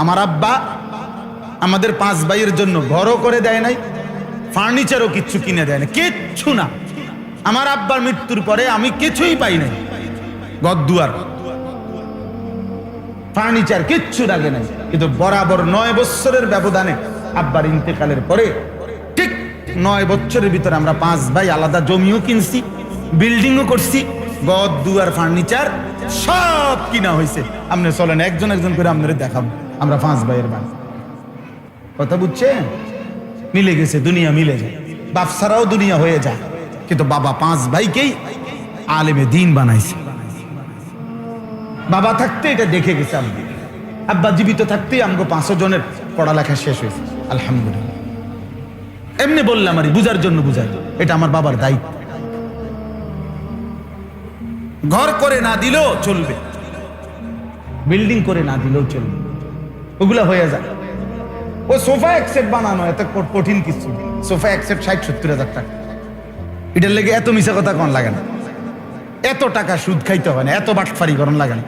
আমার আব্বা আমাদের 5 ভাইয়ের জন্য ঘরও করে দেয় নাই, ফার্নিচারও কিচ্ছু কিনে দেয় না, কিচ্ছু না। আমার আব্বার মৃত্যুর পরে আমি কিছুই পাই নাই, ঘরদুয়ার ফার্নিচার কিচ্ছু লাগে নাই। কিন্তু বরাবর 9 বছরের ব্যবধানে আব্বার ইন্তেকালের পরে ঠিক 9 বছরের ভিতরে আমরা 5 ভাই আলাদা জমিও কিনছি, বিল্ডিংও করছি, ঘরদুয়ার ফার্নিচার সব কিনা হয়েছে। আপনি চলেন একজন একজন করে আপনাদের দেখাবো। আমরা 5 ভাইয়ের ভাই, কথা বুঝছেন? মিলে গেছে, দুনিয়া মিলে যায়, বাপ ছাড়াও দুনিয়া হয়ে যায়। কিন্তু বাবা 5 ভাইকেই আলেমে দিন বানাইছে। বাবা থাকতে এটা দেখে গেছে, আব্বা জীবিত থাকতেই আমগো 5 জনের পড়ালেখা শেষ হয়েছে, আলহামদুলিল্লাহ। এমনি বললাম আর বুঝার জন্য বুঝাই, এটা আমার বাবার দায়িত্ব। ঘর করে না দিলেও চলবে, বিল্ডিং করে না দিলেও চলবে, ওগুলা হয়ে যায়। ও সোফা এক সেট বানানো এত কঠিন কিছু, সোফা এক সেট 60-70 হাজার টাকা। এটার লেগে এত মিশা কথা কোন লাগে না, এত টাকা সুদ খাইতে হয় না, এত বাটফারি করন লাগে না।